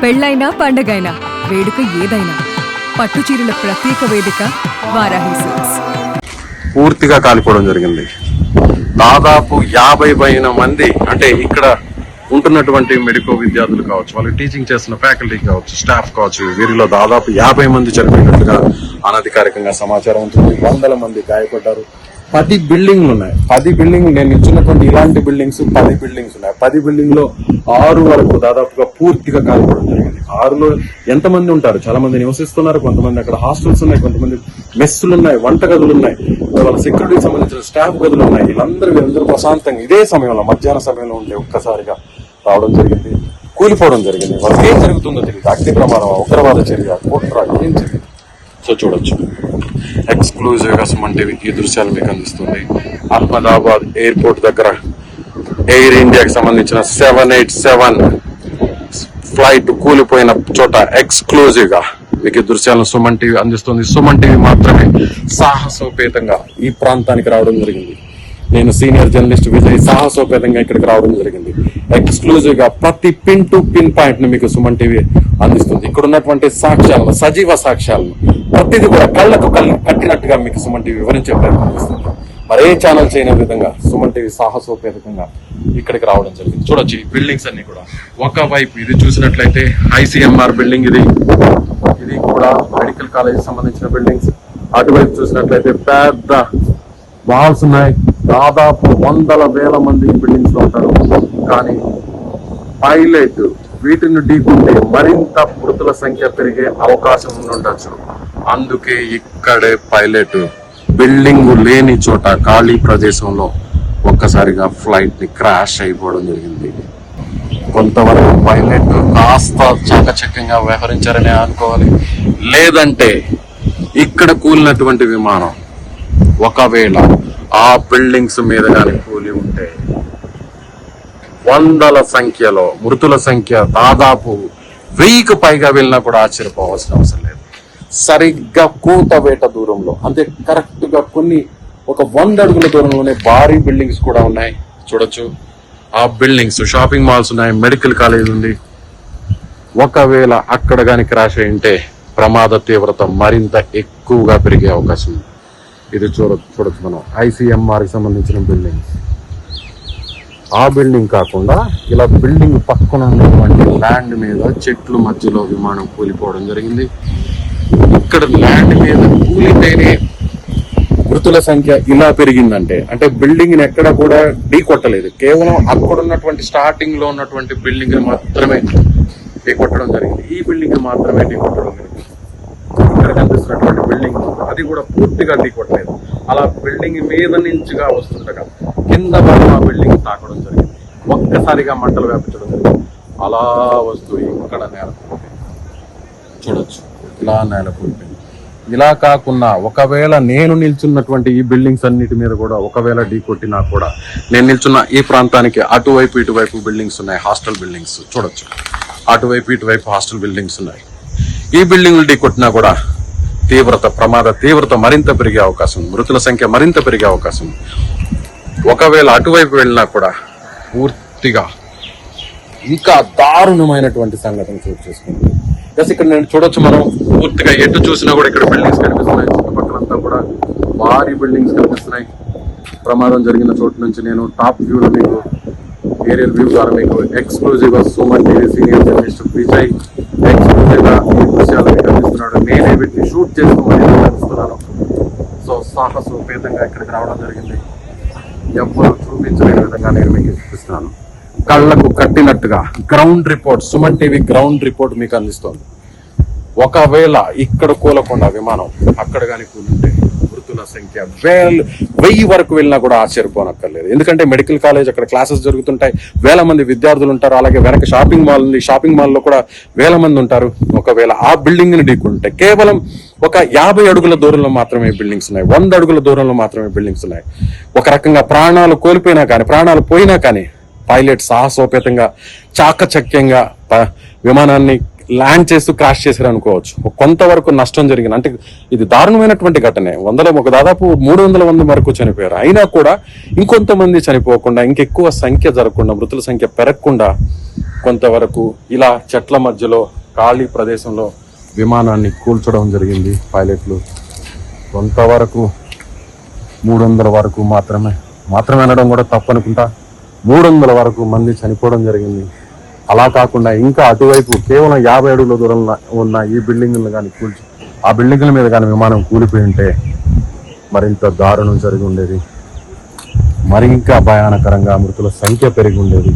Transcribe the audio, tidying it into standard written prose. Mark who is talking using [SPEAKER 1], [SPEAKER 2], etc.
[SPEAKER 1] పెళ్ళైనా పండగైనా వేడుక ఏదైనా పట్టు చీరల ప్రత్యేక వేదిక వారాహి సిల్క్స్.
[SPEAKER 2] పూర్తిగా కాలిపోవడం జరిగింది. దాదాపు 50 పైన మంది, అంటే ఇక్కడ ఉంటున్నటువంటి మెడికల్ విద్యార్థులు కావచ్చు, వాళ్ళు టీచింగ్ చేస్తున్న ఫ్యాకల్టీ కావచ్చు, స్టాఫ్ కావచ్చు, వీరిలో దాదాపు 50 మంది చనిపోయినట్టుగా అనధికారికంగా సమాచారం ఉంటుంది. 100 మంది గాయపడ్డారు. 10 బిల్డింగ్లు ఉన్నాయి. 10 బిల్డింగ్, నేను ఇచ్చినటువంటి ఇలాంటి బిల్డింగ్స్ 10 బిల్డింగ్స్ ఉన్నాయి. 10 బిల్డింగ్ లో 6 వరకు దాదాపుగా పూర్తిగా కాలిపోవడం జరిగింది. 6లో ఎంతమంది ఉంటారు? చాలా మంది నివసిస్తున్నారు. కొంతమంది అక్కడ హాస్టల్స్ ఉన్నాయి, కొంతమంది మెస్సులు ఉన్నాయి, వంట గదులు ఉన్నాయి, వాళ్ళ సెక్యూరిటీకి సంబంధించిన స్టాఫ్ గదులు ఉన్నాయి. వీరందరూ ప్రశాంతంగా ఇదే సమయంలో, మధ్యాహ్న సమయంలో ఉంటే ఒక్కసారిగా రావడం జరిగింది, కూలిపోవడం జరిగింది. వాళ్ళకి ఏం జరుగుతుందో తెలియదు. అగ్ని ప్రమాదం, ఉగ్రవాద చర్య, కుట్ర, ఏం జరిగింది? సో చూడొచ్చు, ఎక్స్క్లూజివ్ గా సుమన్ టీవీ ఈ దృశ్యాలు మీకు అందిస్తుంది. అహ్మదాబాద్ ఎయిర్పోర్ట్ దగ్గర ఎయిర్ ఇండియాకి సంబంధించిన 787 ఫ్లైట్ కూలిపోయిన చోట ఎక్స్క్లూజివ్ గా మీకు ఈ దృశ్యాలను సుమన్ టీవీ అందిస్తుంది. సుమన్ టీవీ మాత్రమే సాహసోపేతంగా ఈ ప్రాంతానికి రావడం జరిగింది. నేను సీనియర్ జర్నలిస్ట్ విజయ్ సాహసోపేతంగా ఇక్కడికి రావడం జరిగింది. ఎక్స్క్లూజివ్ గా ప్రతి పిన్ టు పిన్ పాయింట్ ను మీకు సుమన్ టీవీ అందిస్తుంది. ఇక్కడ ఉన్నటువంటి సాక్ష్యాలను, సజీవ సాక్ష్యాలను ప్రతిదీ కూడా కళ్ళకు కట్టినట్టుగా మీకు సుమన్ టీవీ వివరించే ప్రయత్నం చేస్తుంది. మరే ఛానల్ చేయని విధంగా సుమన్ టీవీ సాహసోపేతంగా ఇక్కడికి రావడం జరిగింది. చూడొచ్చు, ఈ బిల్డింగ్స్ అన్ని కూడా ఒకవైపు ఇది చూసినట్లయితే ICMR బిల్డింగ్, ఇది కూడా మెడికల్ కాలేజ్ సంబంధించిన బిల్డింగ్స్. అటువైపు చూసినట్లయితే పెద్ద వాల్స్ ఉన్నాయి. దాదాపు 100,000 మంది బిల్డింగ్స్ లో ఉంటారు. కానీ పైలట్ వీటిని ఢీకుంటే మరింత మృతుల సంఖ్య పెరిగే అవకాశం ఉండొచ్చు. అందుకే ఇక్కడే పైలట్ బిల్డింగ్ లేని చోట ఖాళీ ప్రదేశంలో ఒక్కసారిగా ఫ్లైట్ ని క్రాష్ అయిపోవడం జరిగింది. కొంతవరకు పైలట్ కాస్త చాకచక్యంగా వ్యవహరించారని అనుకోవాలి. లేదంటే ఇక్కడ కూలినటువంటి విమానం ఒకవేళ ఆ బిల్డింగ్స్ మీద కానీ కూలి ఉంటే 100ల సంఖ్యలో మృతుల సంఖ్య దాదాపు 1000కు పైగా వెళ్ళినా కూడా ఆశ్చర్యపోవాల్సిన అవసరం లేదు. సరిగ్గా కూతవేట దూరంలో, అంటే కరెక్ట్ గా ఒక 100 అడుగుల దూరంలోనే భారీ బిల్డింగ్స్ కూడా ఉన్నాయి. చూడొచ్చు, ఆ బిల్డింగ్స్, షాపింగ్ మాల్స్ ఉన్నాయి, మెడికల్ కాలేజ్ ఉంది. ఒకవేళ అక్కడ గాని క్రాష్ అయి ఉంటే ప్రమాద తీవ్రత మరింత ఎక్కువగా పెరిగే అవకాశం ఉంది. ఇది చూడొచ్చు మనం ICMR కి సంబంధించిన బిల్డింగ్స్. ఆ బిల్డింగ్ కాకుండా ఇలా బిల్డింగ్ పక్కన ఉన్నటువంటి ల్యాండ్ మీద చెట్లు మధ్యలో విమానం కూలిపోవడం జరిగింది. ఇక్కడ ల్యాండ్ మీద కూలితేనే మృతుల సంఖ్య ఇలా పెరిగిందంటే, అంటే బిల్డింగ్ ని ఎక్కడ కూడా ఢీ కొట్టలేదు, కేవలం అక్కడ ఉన్నటువంటి స్టార్టింగ్ లో ఉన్నటువంటి బిల్డింగ్ ని మాత్రమే ఢీ కొట్టడం జరిగింది. ఈ బిల్డింగ్ ని మాత్రమే ఢీ కొట్టడం జరిగింది. ఇక్కడ కనిపిస్తున్నటువంటి బిల్డింగ్ అది కూడా పూర్తిగా ఢీ కొట్టలేదు. అలా బిల్డింగ్ మీద నుంచిగా వస్తుండగా కింద భాగం ఆ బిల్డింగ్ తాకడం జరిగింది. ఒక్కసారిగా మంటలు వ్యాపించడం జరిగింది. అలా వస్తూ ఇక్కడ నేల చూడొచ్చు, ఇలా నేల కూలిపోయింది. ఇలా కాకుండా ఒకవేళ నేను నిల్చున్నటువంటి ఈ బిల్డింగ్స్ అన్నిటి మీద కూడా ఒకవేళ ఢీ కొట్టినా కూడా, నేను నిల్చున్న ఈ ప్రాంతానికి అటువైపు ఇటువైపు బిల్డింగ్స్ ఉన్నాయి, హాస్టల్ బిల్డింగ్స్. చూడొచ్చు, అటువైపు ఇటువైపు హాస్టల్ బిల్డింగ్స్ ఉన్నాయి. ఈ బిల్డింగ్లు ఢీ కొట్టినా కూడా ప్రమాద తీవ్రత మరింత పెరిగే అవకాశం, మృతుల సంఖ్య మరింత పెరిగే అవకాశం. ఒకవేళ అటువైపు వెళ్ళినా కూడా పూర్తిగా ఇంకా దారుణమైనటువంటి సంఘటన చోటు చేసుకుంది. ఇక్కడ నేను చూడొచ్చు, మనం పూర్తిగా ఎటు చూసినా కూడా ఇక్కడ బిల్డింగ్స్ కనిపిస్తున్నాయి. చుట్టుపక్కలంతా కూడా భారీ బిల్డింగ్స్ కనిపిస్తున్నాయి. ప్రమాదం జరిగిన చోటు నుంచి నేను టాప్ వ్యూలో మీకు, ఏరియల్ వ్యూ ద్వారా మీకు ఎక్స్క్లూజివ్ గా Suman TV senior journalist Vijay exclusive గా ఈ దృశ్యాలు మీకు అందిస్తున్నాడు. నేనే వీటిని షూట్ చేస్తూ అందిస్తున్నాను. సో సాహసోపేతంగా ఇక్కడికి రావడం జరిగింది. ఎవ్వరూ చూపించలేని విధంగా నేను మీకు చూపిస్తున్నాను. కళ్లకు కట్టినట్టుగా ground report, Suman TV ground report మీకు అందిస్తోంది. ఒకవేళ ఇక్కడ కూలకుండా విమానం అక్కడ కానీ కూలుంటే మృతుల సంఖ్య 1000 వరకు వెళ్ళినా కూడా ఆశ్చర్యపోనక్కర్లేదు. ఎందుకంటే మెడికల్ కాలేజ్, అక్కడ క్లాసెస్ జరుగుతుంటాయి, 1000 మంది విద్యార్థులు ఉంటారు. అలాగే వెనక షాపింగ్ మాల్ ఉంది, షాపింగ్ మాల్ లో కూడా 1000 మంది ఉంటారు. ఒకవేళ ఆ బిల్డింగ్ ని ఢీకుంటే కేవలం ఒక 50 అడుగుల దూరంలో మాత్రమే బిల్డింగ్స్ ఉన్నాయి, 100 అడుగుల దూరంలో మాత్రమే బిల్డింగ్స్ ఉన్నాయి. ఒక రకంగా ప్రాణాలు కోల్పోయినా కానీ, ప్రాణాలు పోయినా కానీ పైలట్ సాహసోపేతంగా చాకచక్యంగా విమానాన్ని ల్యాండ్ చేస్తూ క్రాష్ చేశారు అనుకోవచ్చు. కొంతవరకు నష్టం జరిగింది. అంటే ఇది దారుణమైనటువంటి ఘటనే. దాదాపు 300 మంది వరకు చనిపోయారు. అయినా కూడా ఇంకొంతమంది చనిపోకుండా, ఇంకెక్కువ సంఖ్య జరగకుండా, మృతుల సంఖ్య పెరగకుండా కొంతవరకు ఇలా చెట్ల మధ్యలో ఖాళీ ప్రదేశంలో విమానాన్ని కూల్చడం జరిగింది పైలట్లు. కొంతవరకు 300 వరకు మాత్రమే అనడం కూడా తప్పనుకుంటా, 300 వరకు మంది చనిపోవడం జరిగింది. అలా కాకుండా ఇంకా అటువైపు కేవలం 50 అడుగుల దూరంలో ఉన్న ఈ బిల్డింగ్లు కానీ కూల్చి ఆ బిల్డింగ్ల మీద కానీ విమానం కూలిపోయి ఉంటే మరింత దారుణం జరిగి ఉండేది, మరి ఇంకా భయానకరంగా మృతుల సంఖ్య పెరిగి ఉండేది.